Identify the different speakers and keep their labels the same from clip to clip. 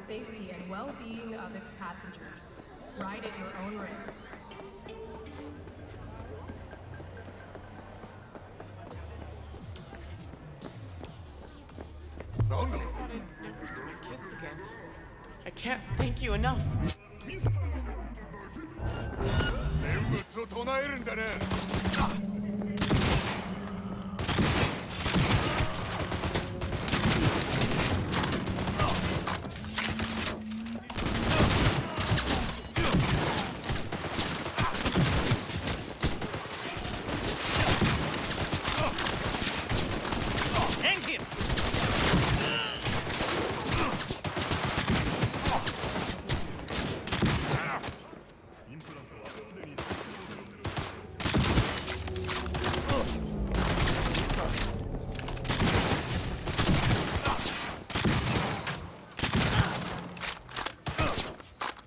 Speaker 1: Safety and well-being of its passengers. Ride at your own risk.
Speaker 2: I thought I'd never see my kids again. I can't thank you enough.
Speaker 3: 念仏を唱えるんだね。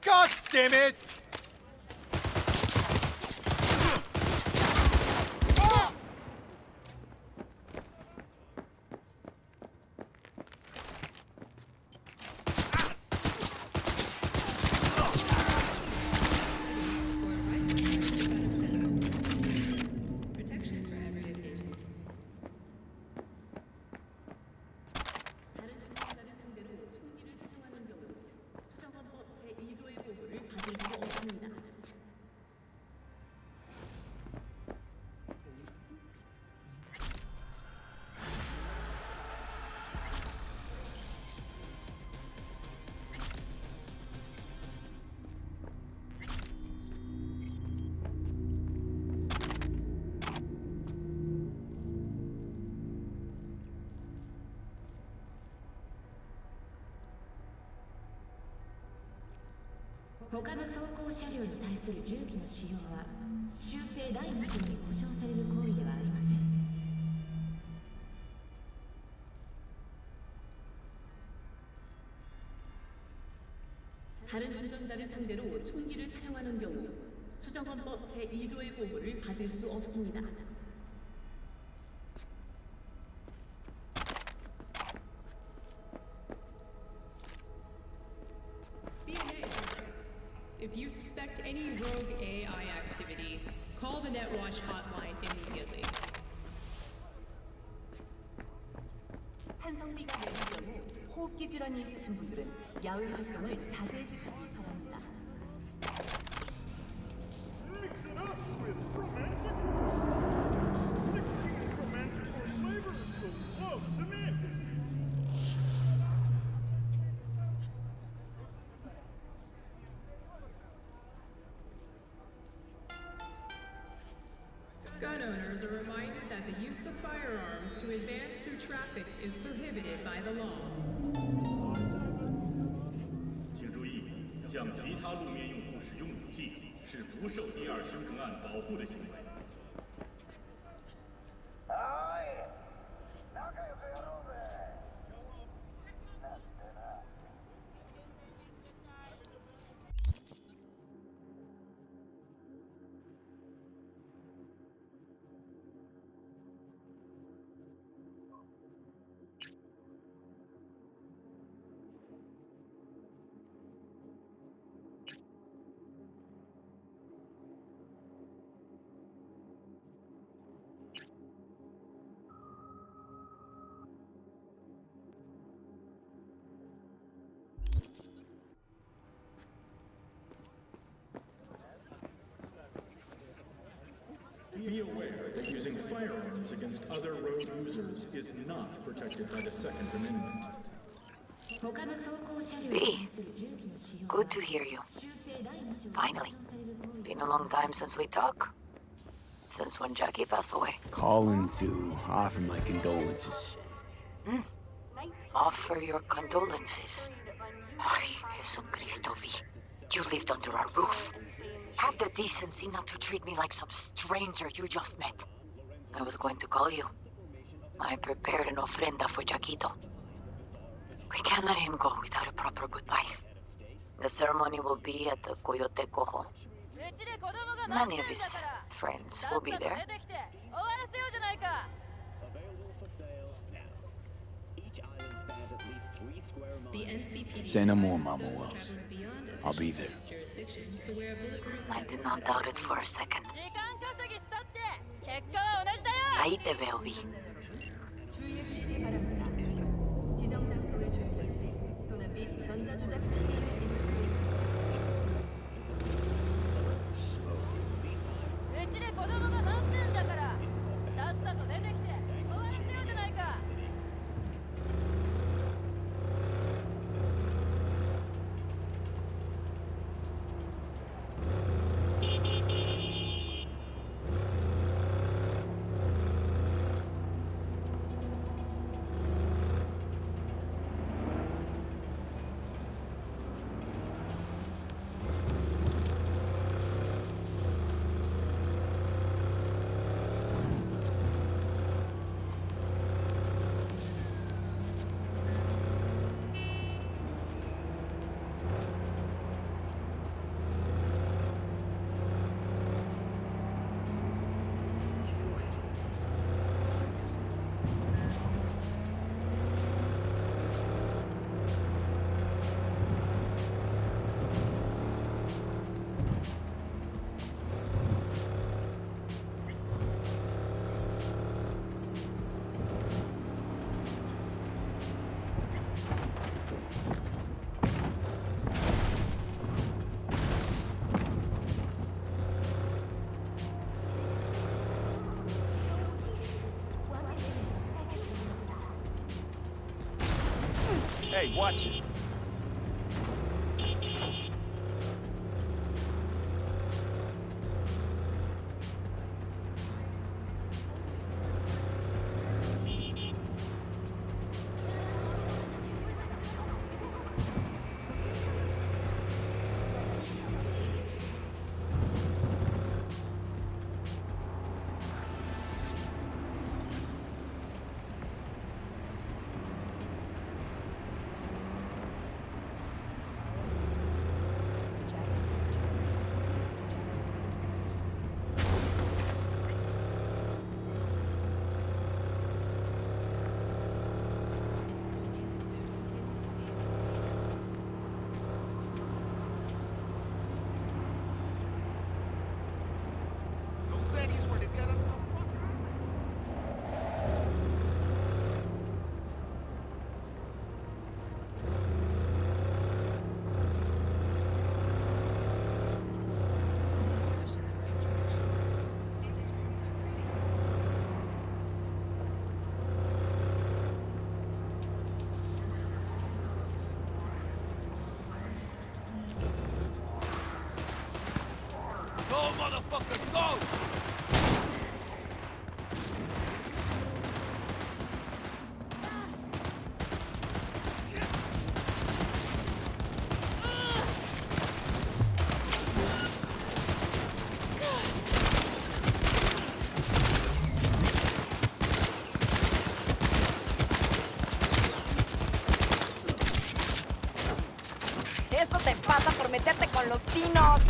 Speaker 4: God damn it!
Speaker 5: 他の装甲車両に対する銃器の使用は修正第2条に保障される行為ではありません。다른 운전자를 상대로 총기를 사용하는 경우 수정헌법 제2조의 보호를 받을 수 없습니다.
Speaker 1: If you suspect any rogue AI activity, call the NetWatch hotline immediately.
Speaker 5: 산성비가 내린 경우 호흡기 질환이 있으신 분들은 야외 활동을 자제해 주시기 바랍니다.
Speaker 3: Mix it up with romantic. 16 romantic flavors of love to mix.
Speaker 1: Gun owners are reminded that the use of firearms to advance through traffic is prohibited by the law.
Speaker 6: 请注意，向其他路面用户使用武器是不受第二修正案保护的行为。Be aware that using firearms against other road users is not protected by the Second Amendment.
Speaker 5: 他の走行車両に
Speaker 4: V,
Speaker 5: 対する銃器の使用
Speaker 4: good to hear you.
Speaker 5: 修正第2条に
Speaker 4: Finally.
Speaker 5: 保障される行為
Speaker 4: Been a long time since we talked. Since when Jackie passed away.
Speaker 7: Calling to offer my condolences.
Speaker 4: Offer your condolences. Ay, Jesucristo, V. You lived under our roof. Have the decency not to treat me like some stranger you just met. I was going to call you. I prepared an ofrenda for Jaquito. We can't let him go without a proper goodbye. The ceremony will be at the Coyote Cojo. Many of his friends will be there.
Speaker 1: The NCPD
Speaker 7: Say no more, Mama Wells.
Speaker 1: traveled beyond
Speaker 7: I'll be there.
Speaker 1: jurisdiction to where a bulletproof
Speaker 4: I did not doubt it for a second. Ahí te veo, V.
Speaker 5: 주의해 주시기 바랍니다. 지정 장소에 주차 시 도난 및 전자조작 피해를 입을 수 있습니다.
Speaker 3: Hey, watch it. Go, motherfucker, go!
Speaker 8: Eso te pasa por meterte con los tinos.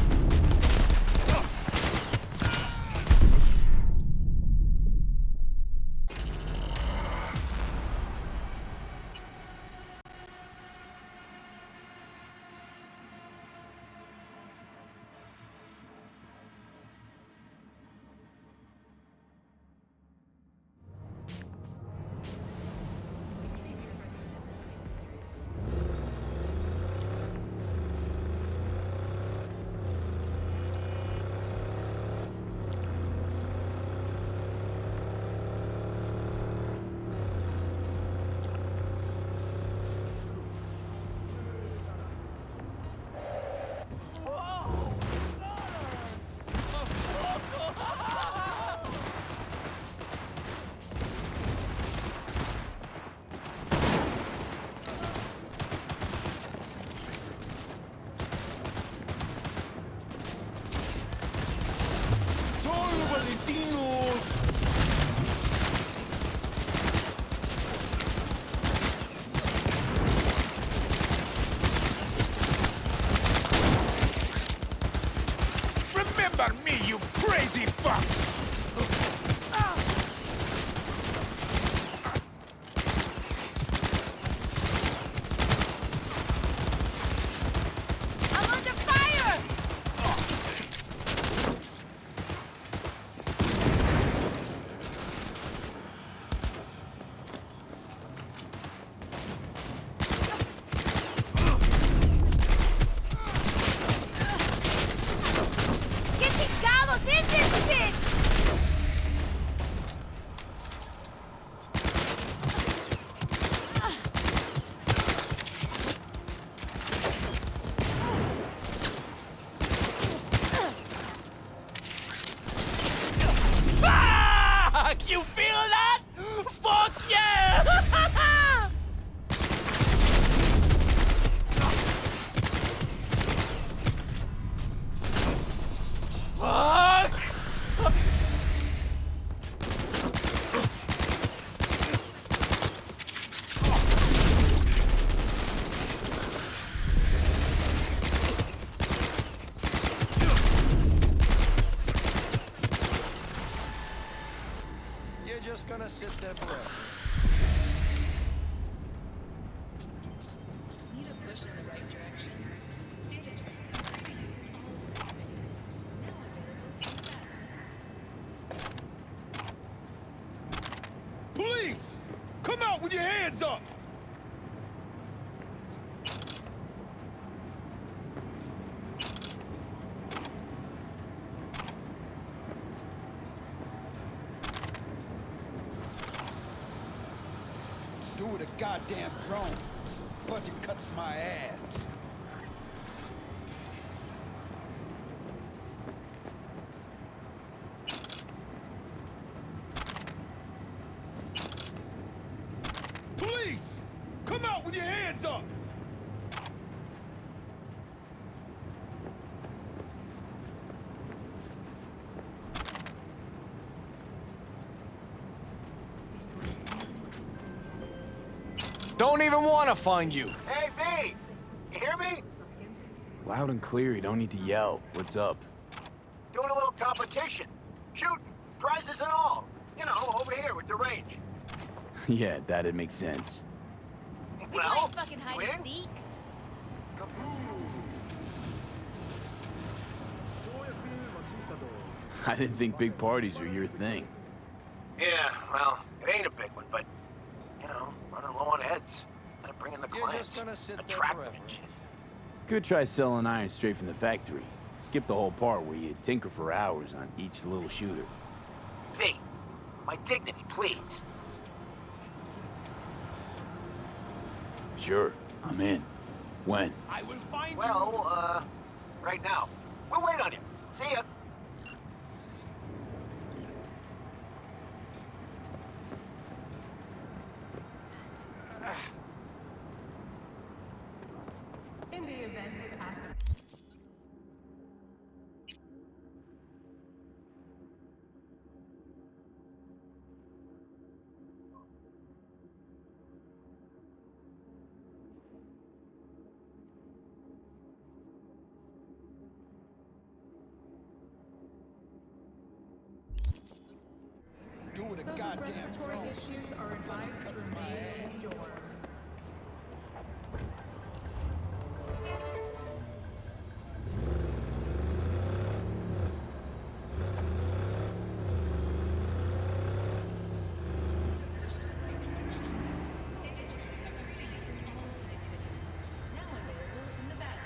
Speaker 3: on me, you crazy fuck!
Speaker 8: I'm under fire! ¡Qué chingados es this shit!
Speaker 3: Fuck! You feel that? Fuck yeah! Fuck!
Speaker 9: You're just gonna sit there forever.
Speaker 5: Need a push in the right direction. Data turns out to use all of this. Now available in the back.
Speaker 3: Police! Come out with your hands up!
Speaker 9: Do with a goddamn drone. Budget cuts my ass.
Speaker 3: Police! Come out with your hands up!
Speaker 9: Don't even want to find you.
Speaker 10: Hey, V! You hear me?
Speaker 7: Loud and clear, you don't need to yell. What's up?
Speaker 10: Doing a little competition. Shooting, prizes and all. You know, over here with the range.
Speaker 7: Yeah, that'd make sense.
Speaker 8: We
Speaker 10: Well,
Speaker 8: play fucking hide
Speaker 10: win?
Speaker 8: and seek.
Speaker 7: I didn't think big parties were your thing.
Speaker 10: Yeah, well, it ain't a big one, but, you know, running low on heads. Gotta bring in the
Speaker 9: You're
Speaker 10: clients.
Speaker 9: just gonna sit there
Speaker 10: Attract them
Speaker 9: forever.
Speaker 10: and shit.
Speaker 7: Could try selling iron straight from the factory. Skip the whole part where you tinker for hours on each little shooter.
Speaker 10: V, my dignity, please.
Speaker 7: Sure, I'm in. When?
Speaker 3: I will find you!
Speaker 10: Well, right now. We'll wait on you. See ya.
Speaker 1: In the event of acid.
Speaker 9: Do with a
Speaker 1: Those with
Speaker 9: goddamn
Speaker 1: respiratory
Speaker 9: drone.
Speaker 1: issues are advised to remain indoors.
Speaker 5: Now available in the back.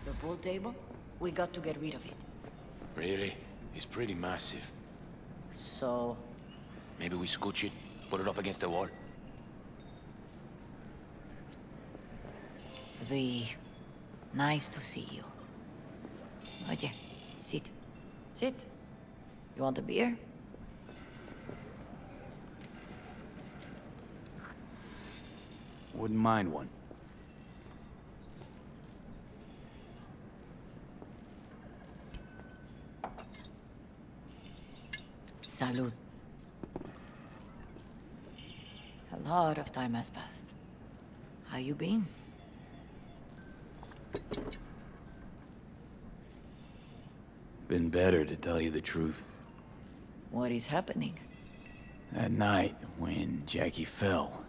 Speaker 4: The pool table? We got to get rid of it.
Speaker 10: Really? It's pretty massive.
Speaker 4: So,
Speaker 10: Maybe we scooch it, put it up against the wall.
Speaker 4: V, nice to see you. Oye, sit. Sit. You want a beer?
Speaker 7: Wouldn't mind one.
Speaker 4: Salud. A lot of time has passed. How you been?
Speaker 7: Been better, to tell you the truth.
Speaker 4: What is happening?
Speaker 7: That night, when Jackie fell.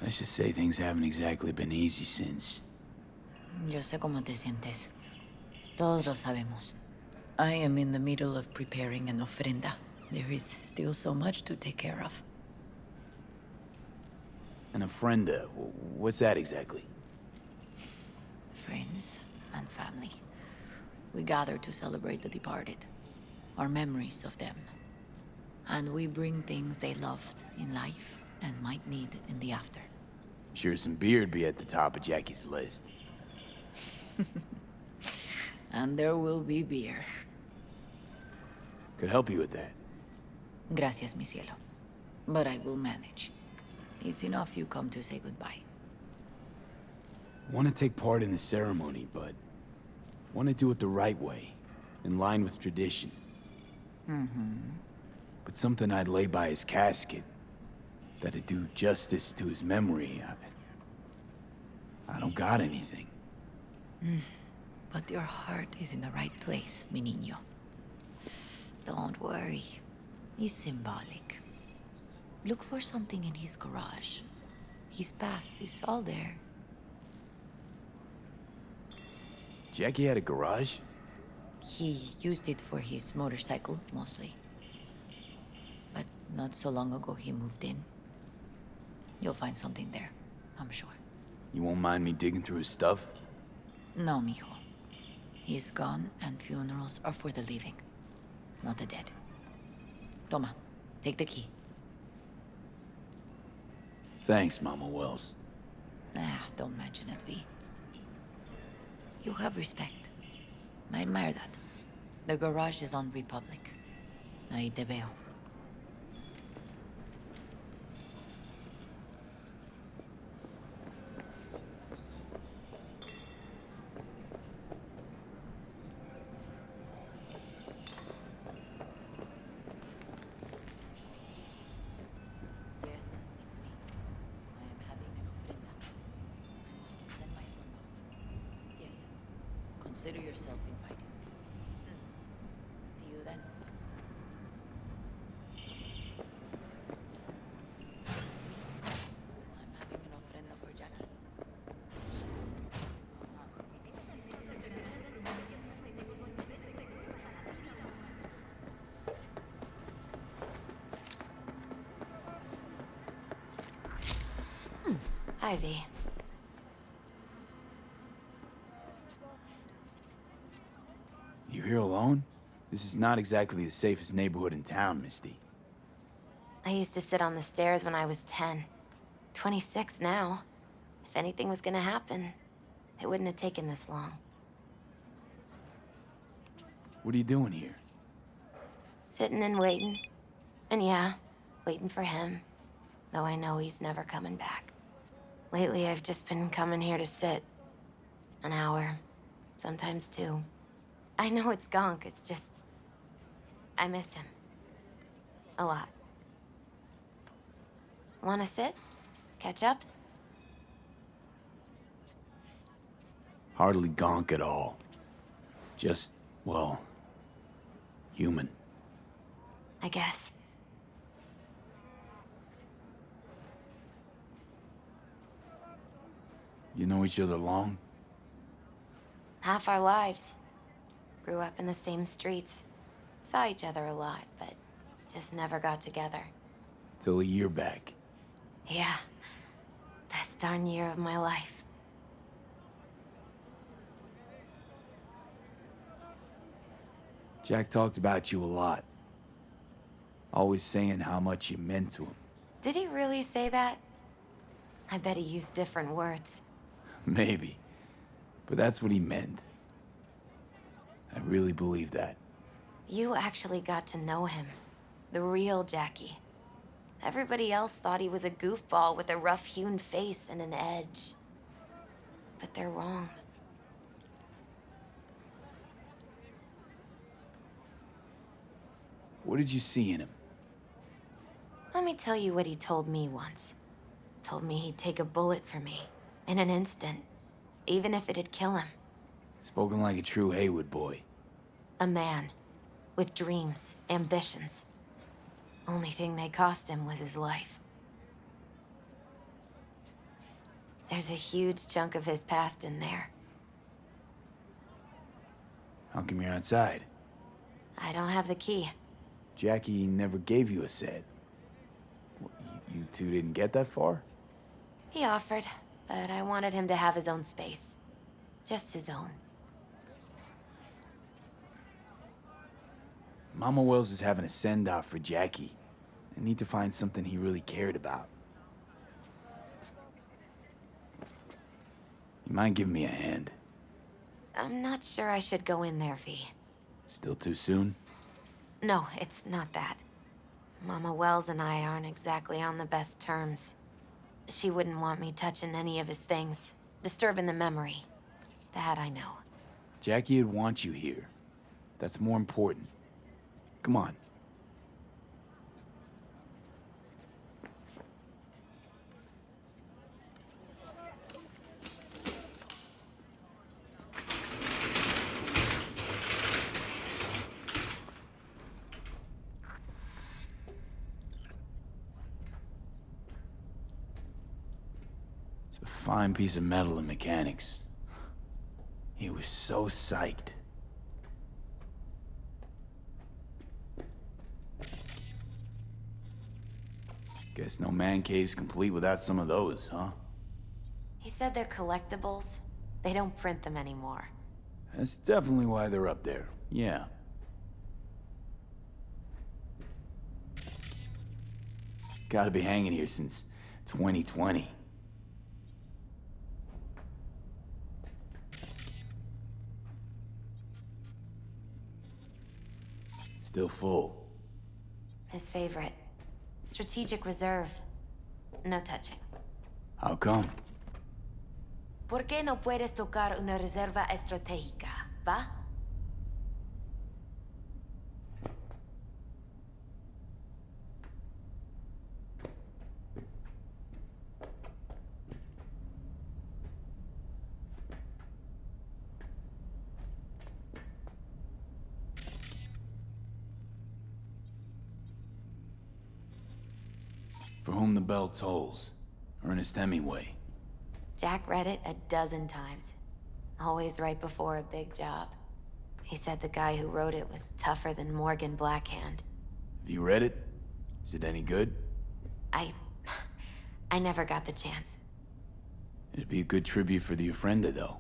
Speaker 7: Let's just say things haven't exactly been easy since.
Speaker 4: Yo sé cómo te sientes. Todos lo sabemos. I am in the middle of preparing an ofrenda. There is still so much to take care of.
Speaker 7: An ofrenda, what's that exactly?
Speaker 4: Friends and family. We gather to celebrate the departed, our memories of them. And we bring things they loved in life and might need in the after.
Speaker 7: Sure some beer'd be at the top of Jackie's list.
Speaker 4: And there will be beer.
Speaker 7: Could help you with that.
Speaker 4: Gracias, mi cielo. But I will manage. It's enough you come to say goodbye.
Speaker 7: Want to take part in the ceremony, but want to do it the right way, in line with tradition. But something I'd lay by his casket, that'd do justice to his memory, I don't got anything.
Speaker 4: But your heart is in the right place, mi niño. Don't worry. It's symbolic. Look for something in his garage. His past is all there.
Speaker 7: Jackie had a garage?
Speaker 4: He used it for his motorcycle, mostly. But not so long ago he moved in. You'll find something there, I'm sure.
Speaker 7: You won't mind me digging through his stuff?
Speaker 4: No, mijo. He's gone, and funerals are for the living, not the dead. Toma, take the key.
Speaker 7: Thanks, Mama Wells.
Speaker 4: Don't mention it, V. You have respect. I admire that. The garage is on Republic. Ahí te veo. Yes, it's me. I am having an ofrenda. I must send my son off. Yes. Consider yourself invited. See you then. I'm having an ofrenda for Jackie. Hi, V.
Speaker 7: You here alone? This is not exactly the safest neighborhood in town, Misty.
Speaker 11: I used to sit on the stairs when I was 10. 26 now. If anything was gonna happen, it wouldn't have taken this long.
Speaker 7: What are you doing here?
Speaker 11: Sitting and waiting. And yeah, waiting for him. Though I know he's never coming back. Lately, I've just been coming here to sit. An hour. Sometimes 2. I know it's gunk, it's just... I miss him. A lot. Wanna sit? Catch up?
Speaker 7: Hardly gonk at all. Just, well, human.
Speaker 11: I guess.
Speaker 7: You know each other long?
Speaker 11: Half our lives. Grew up in the same streets. Saw each other a lot, but just never got together.
Speaker 7: Till a year back.
Speaker 11: Yeah. Best darn year of my life.
Speaker 7: Jack talked about you a lot. Always saying how much you meant to him.
Speaker 11: Did he really say that? I bet he used different words.
Speaker 7: Maybe. But that's what he meant. I really believe that.
Speaker 11: You actually got to know him. The real Jackie. Everybody else thought he was a goofball with a rough-hewn face and an edge. But they're wrong.
Speaker 7: What did you see in him?
Speaker 11: Let me tell you what he told me once. Told me he'd take a bullet for me. In an instant. Even if it'd kill him.
Speaker 7: Spoken like a true Haywood boy.
Speaker 11: A man. With dreams, ambitions. Only thing they cost him was his life. There's a huge chunk of his past in there.
Speaker 7: How come you're outside?
Speaker 11: I don't have the key.
Speaker 7: Jackie never gave you a set. You two didn't get that far?
Speaker 11: He offered, but I wanted him to have his own space. Just his own.
Speaker 7: Mama Wells is having a send-off for Jackie. I need to find something he really cared about. You mind giving me a hand?
Speaker 11: I'm not sure I should go in there, V.
Speaker 7: Still too soon?
Speaker 11: No, it's not that. Mama Wells and I aren't exactly on the best terms. She wouldn't want me touching any of his things, disturbing the memory. That I know.
Speaker 7: Jackie would want you here. That's more important. Come on. It's a fine piece of metal in mechanics. He was so psyched. Guess no man cave's complete without some of those, huh?
Speaker 11: He said they're collectibles. They don't print them anymore.
Speaker 7: That's definitely why they're up there, yeah. Gotta be hanging here since 2020. Still full.
Speaker 11: His favorite. Strategic reserve. No touching.
Speaker 7: How come?
Speaker 11: ¿Por qué no puedes tocar una reserva estratégica, va?
Speaker 7: For whom the bell tolls. Ernest Hemingway.
Speaker 11: Jack read it a dozen times. Always right before a big job. He said the guy who wrote it was tougher than Morgan Blackhand.
Speaker 7: Have you read it? Is it any good?
Speaker 11: I never got the chance.
Speaker 7: It'd be a good tribute for the Ofrenda, though.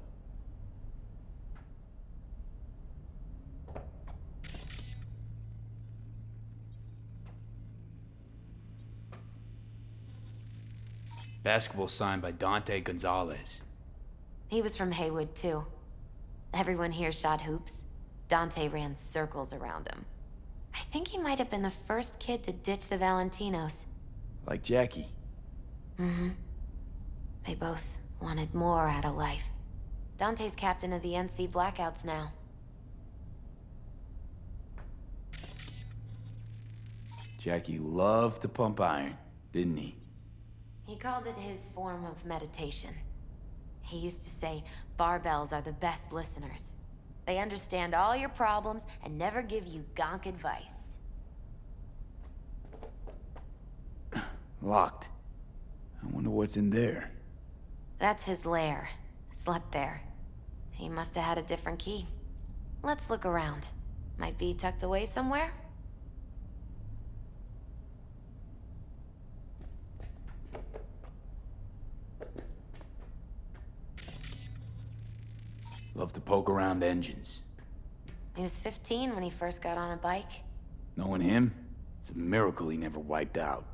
Speaker 7: Basketball signed by Dante Gonzalez.
Speaker 11: He was from Haywood, too. Everyone here shot hoops. Dante ran circles around him. I think he might have been the first kid to ditch the Valentinos.
Speaker 7: Like Jackie.
Speaker 11: Mm-hmm. They both wanted more out of life. Dante's captain of the NC Blackouts now.
Speaker 7: Jackie loved to pump iron, didn't he?
Speaker 11: He called it his form of meditation. He used to say barbells are the best listeners. They understand all your problems and never give you gonk advice.
Speaker 7: Locked. I wonder what's in there.
Speaker 11: That's his lair. Slept there. He must have had a different key. Let's look around. Might be tucked away somewhere?
Speaker 7: Love to poke around engines.
Speaker 11: He was 15 when he first got on a bike.
Speaker 7: Knowing him, it's a miracle he never wiped out.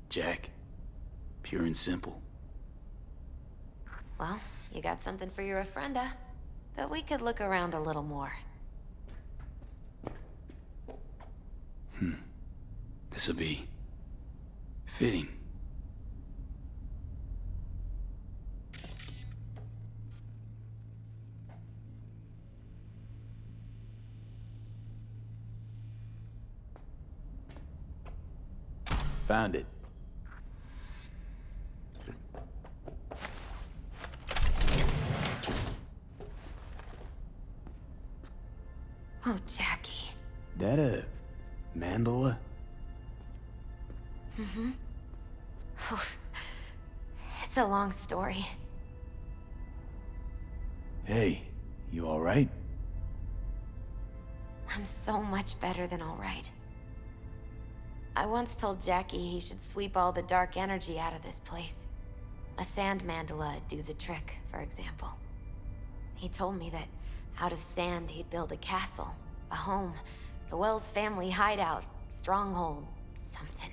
Speaker 7: Jack. Pure and simple.
Speaker 11: Well, you got something for your ofrenda. But we could look around a little more.
Speaker 7: This'll be... fitting. Found it.
Speaker 11: Oh, Jackie.
Speaker 7: That a... mandala?
Speaker 11: Mm-hmm. It's a long story.
Speaker 7: Hey, you alright?
Speaker 11: I'm so much better than all right. I once told Jackie he should sweep all the dark energy out of this place. A sand mandala'd do the trick, for example. He told me that out of sand he'd build a castle, a home, the Wells family hideout, stronghold, something.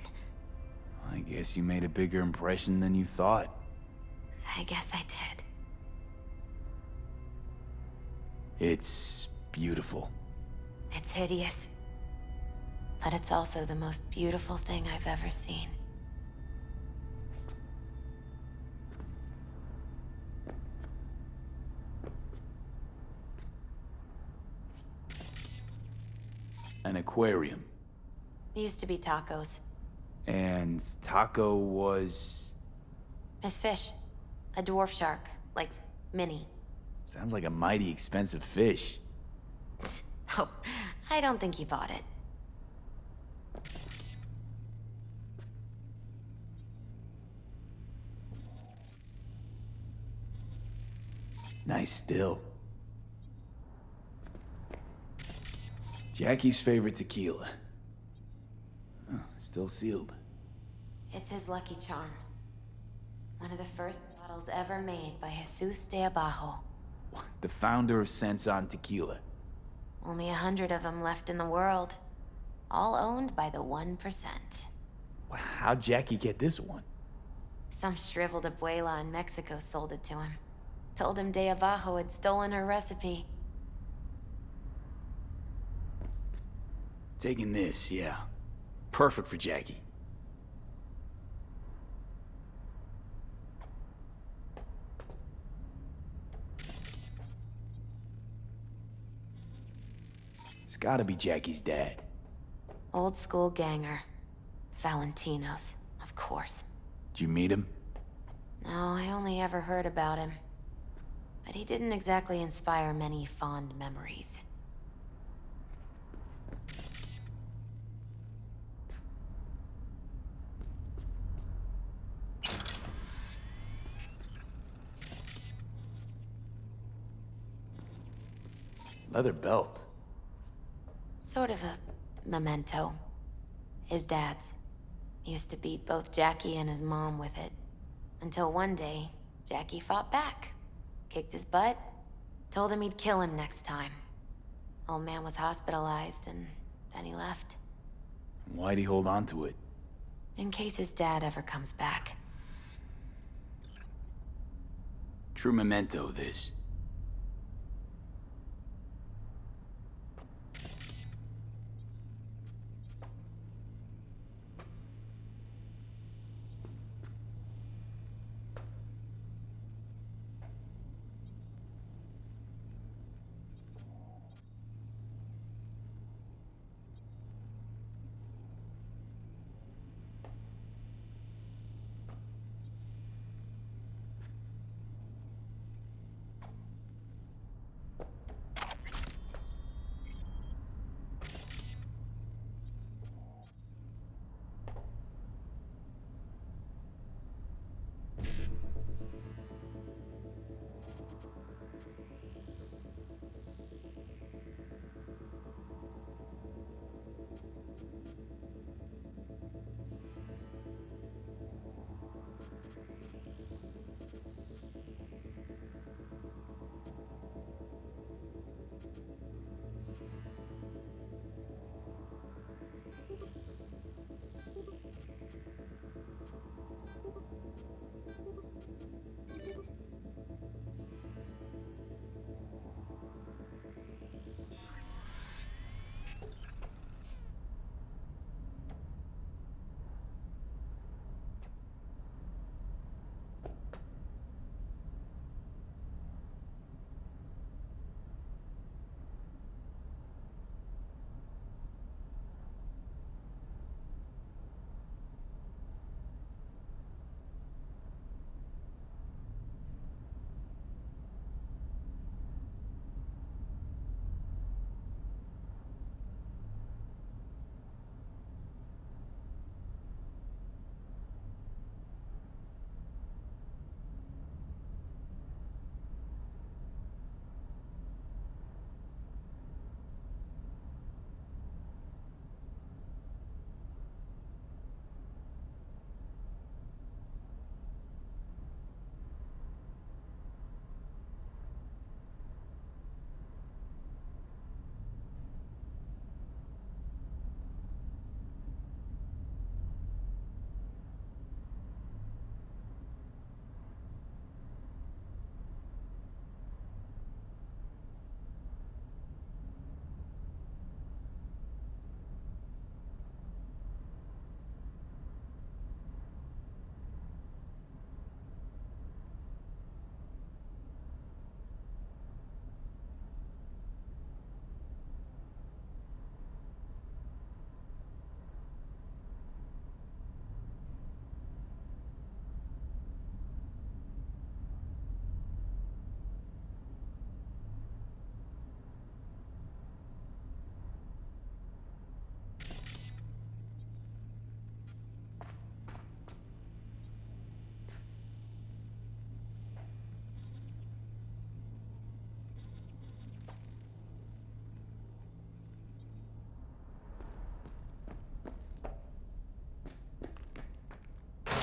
Speaker 7: I guess you made a bigger impression than you thought.
Speaker 11: I guess I did.
Speaker 7: It's beautiful.
Speaker 11: It's hideous. But it's also the most beautiful thing I've ever seen.
Speaker 7: An aquarium.
Speaker 11: It used to be Taco's.
Speaker 7: And Taco was...
Speaker 11: His fish. A dwarf shark. Like, mini.
Speaker 7: Sounds like a mighty expensive fish.
Speaker 11: Oh, I don't think he bought it.
Speaker 7: Nice still. Jackie's favorite tequila. Oh, still sealed.
Speaker 11: It's his lucky charm. One of the first bottles ever made by Jesus de Abajo.
Speaker 7: The founder of Sensan Tequila.
Speaker 11: Only 100 of them left in the world. All owned by the 1%.
Speaker 7: How'd Jackie get this one?
Speaker 11: Some shriveled abuela in Mexico sold it to him. Told him de Abajo had stolen her recipe.
Speaker 7: Taking this, yeah. Perfect for Jackie. It's gotta be Jackie's dad.
Speaker 11: Old school ganger. Valentino's, of course.
Speaker 7: Did you meet him?
Speaker 11: No, I only ever heard about him. But he didn't exactly inspire many fond memories.
Speaker 7: Leather belt.
Speaker 11: Sort of a memento. His dad's. Used to beat both Jackie and his mom with it. Until one day, Jackie fought back. Kicked his butt. Told him he'd kill him next time. Old man was hospitalized and then he left.
Speaker 7: Why'd he hold on to it?
Speaker 11: In case his dad ever comes back.
Speaker 7: True memento, this.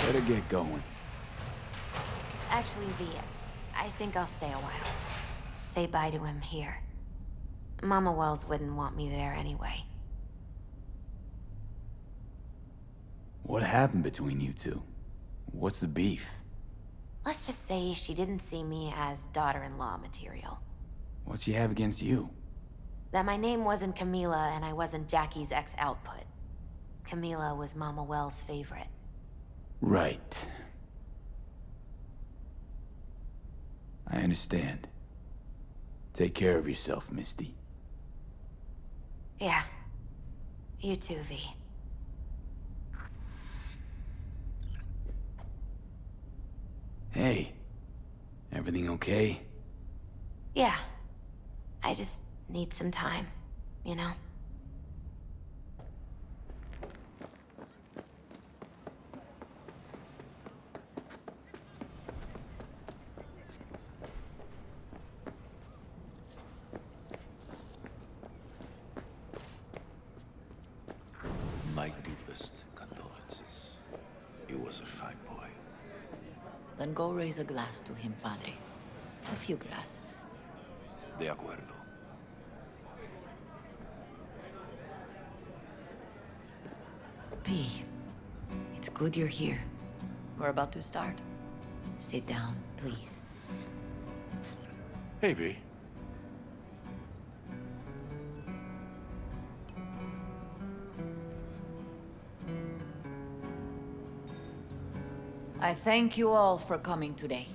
Speaker 7: Better get going.
Speaker 11: Actually, V, I think I'll stay a while. Say bye to him here. Mama Wells wouldn't want me there anyway.
Speaker 7: What happened between you two? What's the beef?
Speaker 11: Let's just say she didn't see me as daughter-in-law material.
Speaker 7: What she have against you?
Speaker 11: That my name wasn't Camila and I wasn't Jackie's ex-output. Camila was Mama Wells' favorite.
Speaker 7: Right. I understand. Take care of yourself, Misty.
Speaker 11: Yeah. You too, V.
Speaker 7: Hey. Everything okay?
Speaker 11: Yeah. I just need some time, you know?
Speaker 12: My deepest condolences. He was a fine boy.
Speaker 4: Then go raise a glass to him, Padre. A few glasses.
Speaker 12: De acuerdo.
Speaker 4: P, it's good you're here. We're about to start. Sit down, please.
Speaker 12: Hey, V.
Speaker 4: I thank you all for coming today.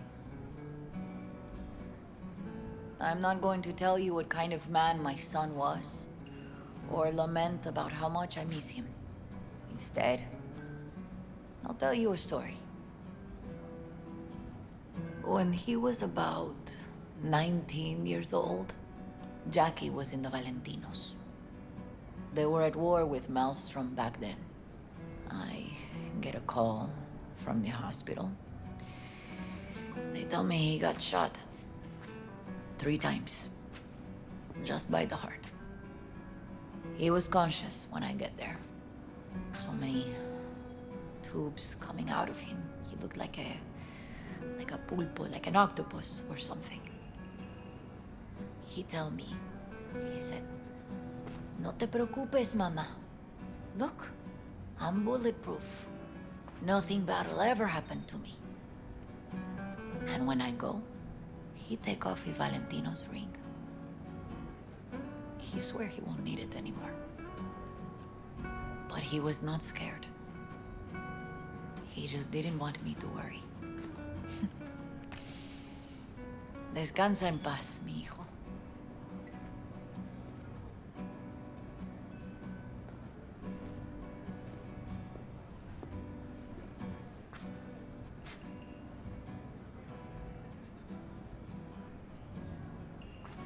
Speaker 4: I'm not going to tell you what kind of man my son was, or lament about how much I miss him. Instead, I'll tell you a story. When he was about 19 years old, Jackie was in the Valentinos. They were at war with Maelstrom back then. I get a call from the hospital. They tell me he got shot 3 times, just by the heart. He was conscious when I get there. So many tubes coming out of him. He looked like a pulpo, like an octopus or something. He told me, he said, "No te preocupes, mama. Look, I'm bulletproof. Nothing bad will ever happen to me." And when I go, he take off his Valentino's ring. He swear he won't need it anymore. But he was not scared. He just didn't want me to worry. Descansa en paz, mi hijo.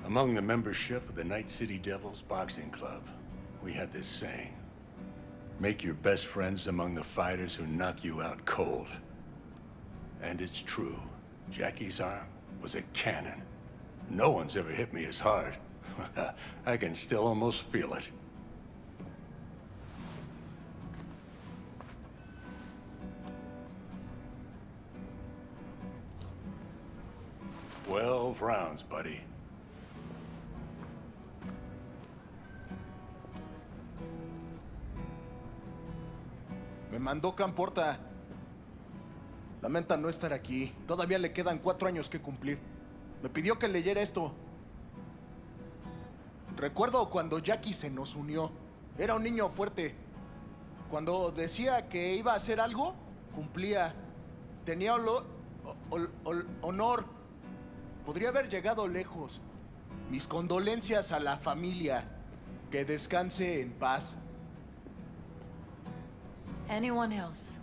Speaker 12: Among the membership of the Night City Devils Boxing Club, we had this saying: make your best friends among the fighters who knock you out cold. And it's true. Jackie's arm was a cannon. No one's ever hit me as hard. I can still almost feel it. "12 rounds, buddy."
Speaker 13: Me mandó Camporta. Lamenta no estar aquí. Todavía le quedan 4 años que cumplir. Me pidió que leyera esto. Recuerdo cuando Jackie se nos unió. Era un niño fuerte. Cuando decía que iba a hacer algo, cumplía. Tenía honor. Podría haber llegado lejos. Mis condolencias a la familia. Que descanse en paz.
Speaker 4: Anyone else?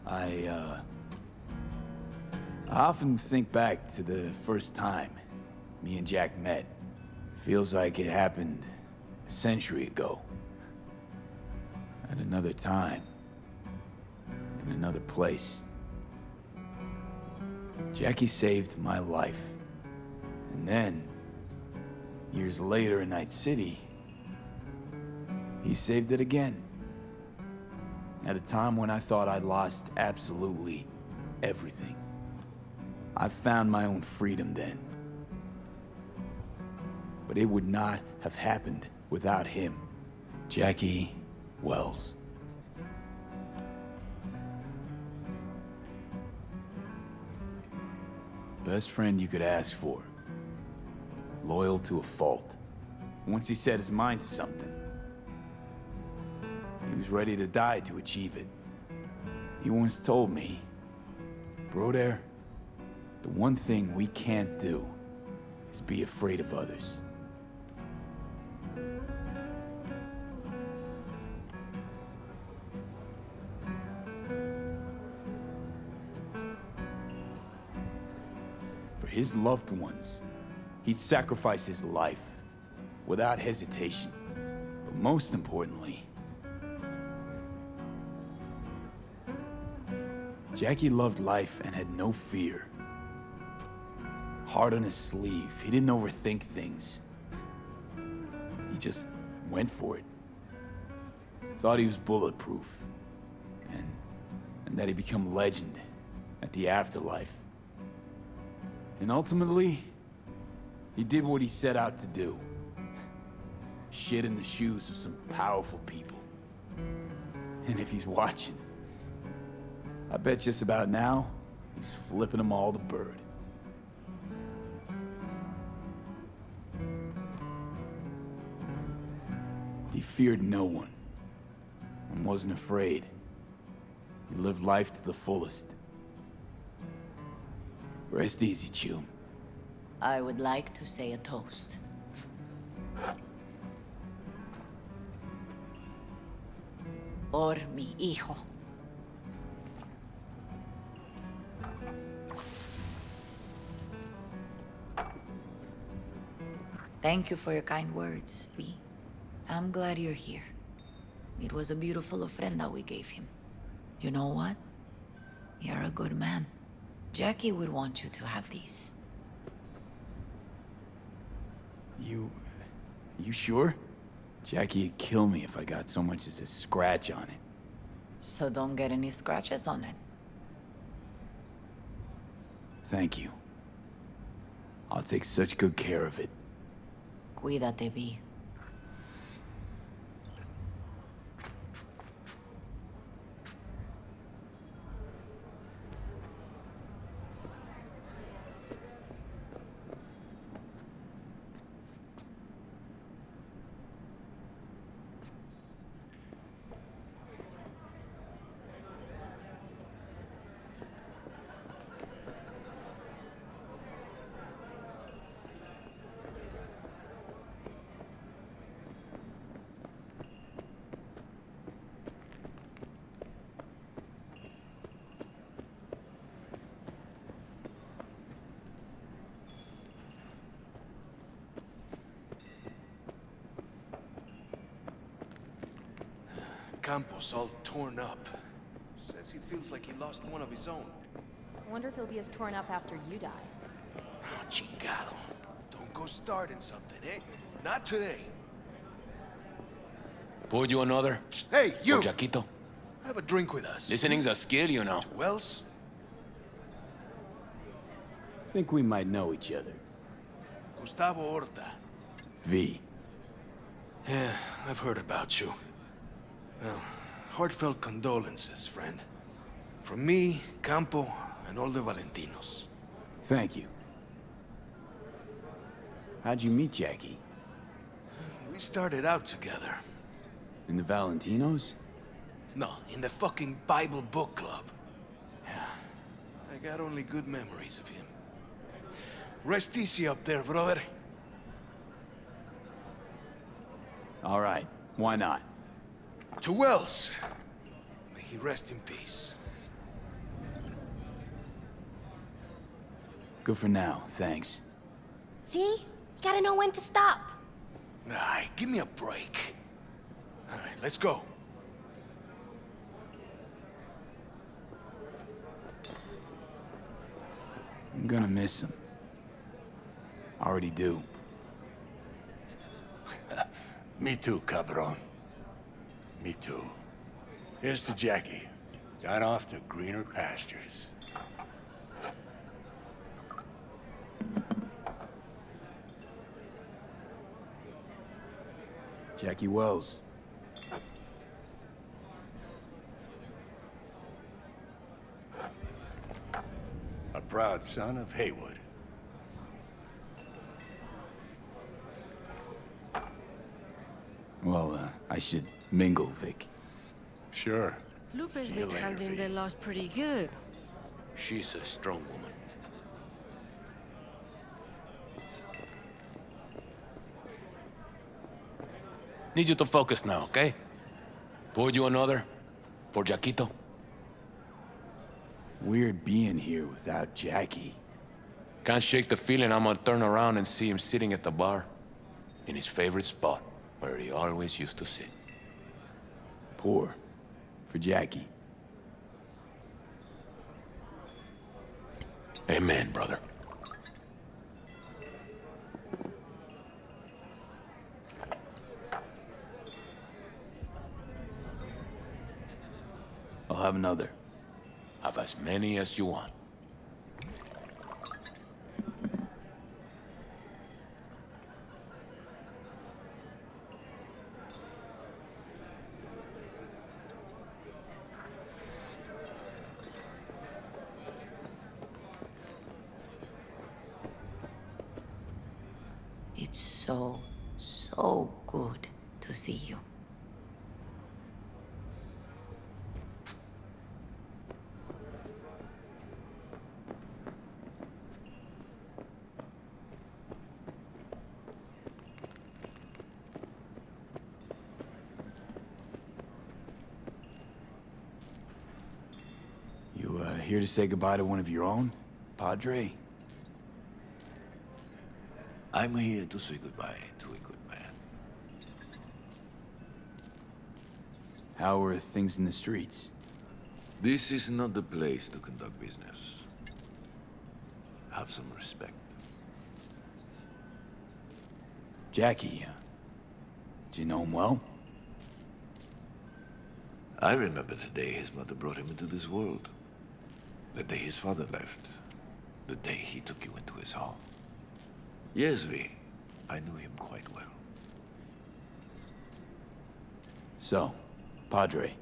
Speaker 7: I often think back to the first time me and Jack met. Feels like it happened a century ago. At another time. In another place. Jackie saved my life. And then, years later in Night City, he saved it again. At a time when I thought I'd lost absolutely everything. I found my own freedom then. But it would not have happened without him. Jackie Wells. Best friend you could ask for. Loyal to a fault. Once he set his mind to something, he was ready to die to achieve it. He once told me, "Broder, the one thing we can't do is be afraid of others." For his loved ones, he'd sacrifice his life without hesitation. But most importantly, Jackie loved life and had no fear. Heart on his sleeve, he didn't overthink things. He just went for it. Thought he was bulletproof, and that he'd become legend at the afterlife. And ultimately, He did what he set out to do. Shit in the shoes of some powerful people. And if he's watching, I bet just about now, he's flipping them all the bird. He feared no one, and wasn't afraid. He lived life to the fullest. Rest easy, Chum.
Speaker 4: I would like to say a toast. Por mi hijo. Thank you for your kind words, V. I'm glad you're here. It was a beautiful ofrenda we gave him. You know what? You're a good man. Jackie would want you to have these.
Speaker 7: You sure? Jackie'd kill me if I got so much as a scratch on it.
Speaker 4: So don't get any scratches on it.
Speaker 7: Thank you. I'll take such good care of it.
Speaker 4: Cuídate, V.
Speaker 3: Campos all torn up. Says he feels like he lost one of his own.
Speaker 14: I wonder if he'll be as torn up after you die.
Speaker 3: Oh, chingado. Don't go starting something, eh? Not today.
Speaker 15: Pour you another?
Speaker 3: Hey, you!
Speaker 15: For Jaquito.
Speaker 3: Have a drink with us.
Speaker 15: Listening's a skill, you know.
Speaker 3: Wells?
Speaker 7: Think we might know each other.
Speaker 3: Gustavo Horta.
Speaker 7: V.
Speaker 3: Yeah, I've heard about you. Well, heartfelt condolences, friend. From me, Campo, and all the Valentinos.
Speaker 7: Thank you. How'd you meet Jackie?
Speaker 3: We started out together.
Speaker 7: In the Valentinos?
Speaker 3: No, in the fucking Bible book club. I got only good memories of him. Rest easy up there, brother.
Speaker 7: All right, why not?
Speaker 3: To Wells. May he rest in peace.
Speaker 7: Good for now, thanks.
Speaker 8: See? You gotta know when to stop.
Speaker 3: Nah, give me a break. All right, let's go.
Speaker 7: I'm gonna miss him. Already do.
Speaker 12: Me too, cabron. Me too. Here's to Jackie. Gone off to greener pastures.
Speaker 7: Jackie Wells.
Speaker 12: A proud son of Haywood.
Speaker 7: Well, I should mingle, Vic.
Speaker 12: Sure.
Speaker 16: Lupe's
Speaker 12: See you
Speaker 16: been
Speaker 12: later,
Speaker 16: handling
Speaker 12: V.
Speaker 16: the loss pretty good.
Speaker 15: She's a strong woman. Need you to focus now, okay? Pour you another? For Jaquito?
Speaker 7: Weird being here without Jackie.
Speaker 15: Can't shake the feeling I'm gonna turn around and see him sitting at the bar. In his favorite spot, where he always used to sit.
Speaker 7: Pour. For Jackie.
Speaker 15: Amen, brother.
Speaker 7: I'll have another.
Speaker 15: Have as many as you want.
Speaker 4: It's so, so good to see you.
Speaker 7: You, here to say goodbye to one of your own, Padre?
Speaker 16: I'm here to say goodbye to a good man.
Speaker 7: How are things in the streets?
Speaker 16: This is not the place to conduct business. Have some respect.
Speaker 7: Jackie, do you know him well?
Speaker 16: I remember the day his mother brought him into this world. The day his father left. The day he took you into his home. Yes, V. I knew him quite well.
Speaker 7: So, Padre,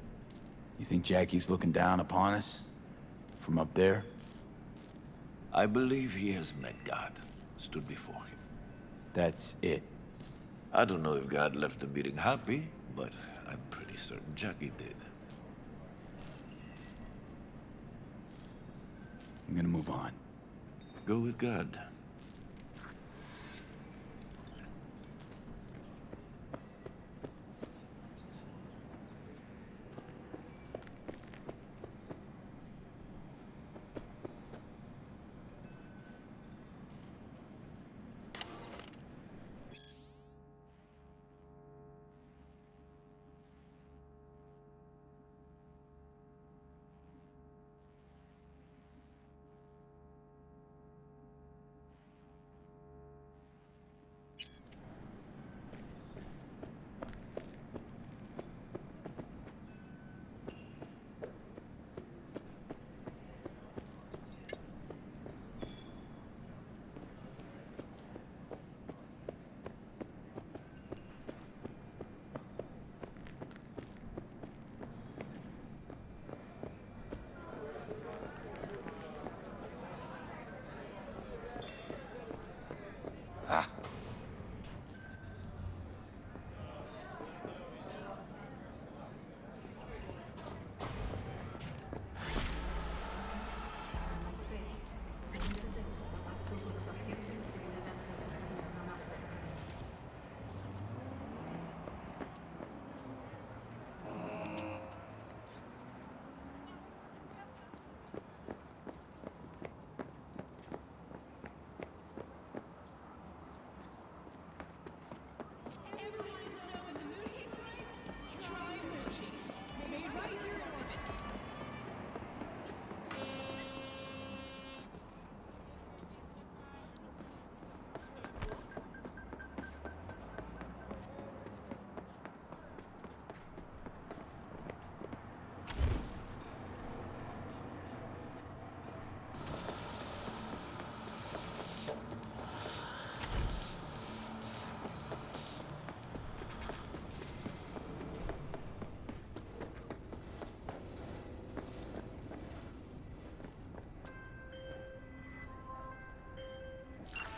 Speaker 7: you think Jackie's looking down upon us? From up there?
Speaker 16: I believe he has met God, stood before him.
Speaker 7: That's it.
Speaker 16: I don't know if God left the meeting happy, but I'm pretty certain Jackie did.
Speaker 7: I'm gonna move on.
Speaker 16: Go with God.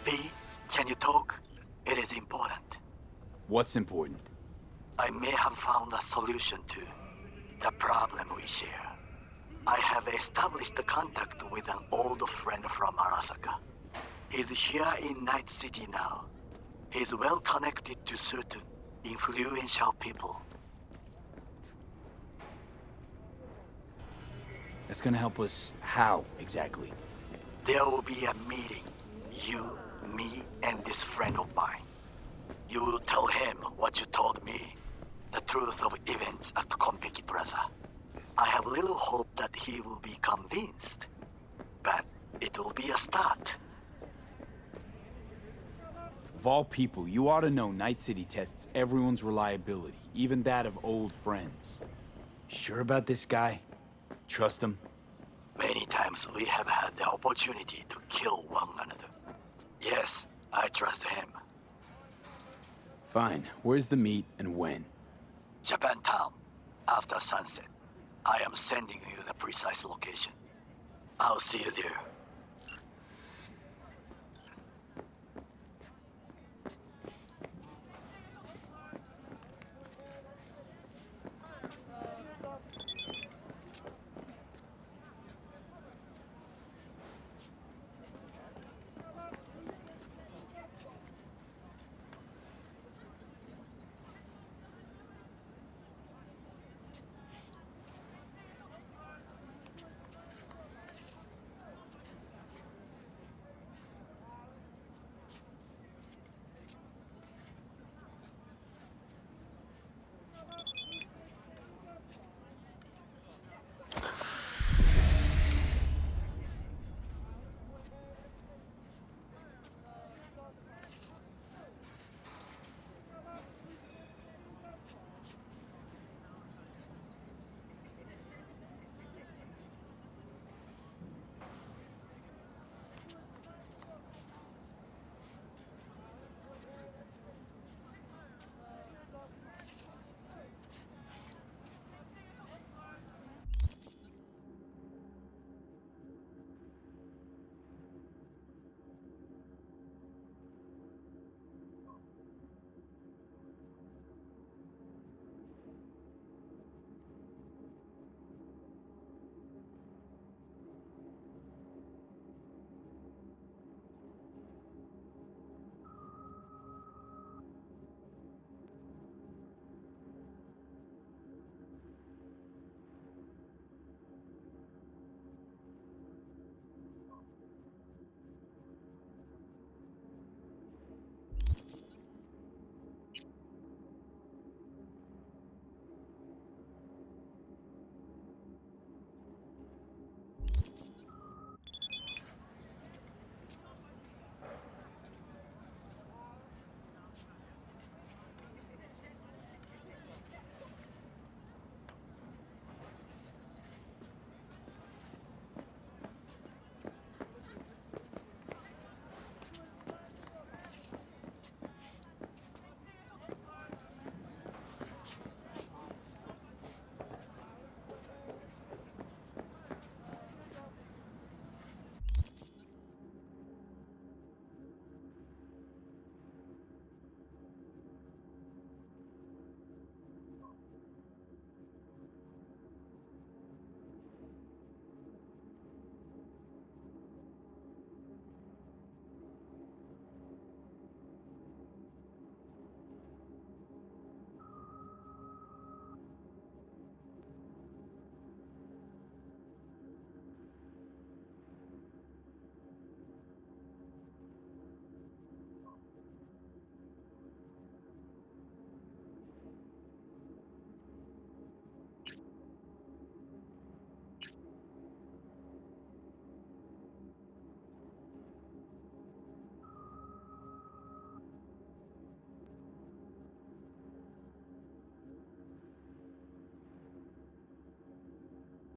Speaker 10: B, can you talk? It is important.
Speaker 7: What's important?
Speaker 10: I may have found a solution to the problem we share. I have established a contact with an old friend from Arasaka. He's here in Night City now. He's well connected to certain influential people.
Speaker 7: That's gonna help us how, exactly?
Speaker 10: There will be a meeting. You, me, and this friend of mine. You will tell him what you told me. The truth of events at Konpeki Plaza. I have little hope that he will be convinced. But it will be a start.
Speaker 7: Of all people, you ought to know Night City tests everyone's reliability, even that of old friends. Sure about this guy? Trust him?
Speaker 10: Many times we have had the opportunity to kill one another. Yes, I trust him.
Speaker 7: Fine. Where's the meet and when?
Speaker 10: Japantown, after sunset. I am sending you the precise location. I'll see you there.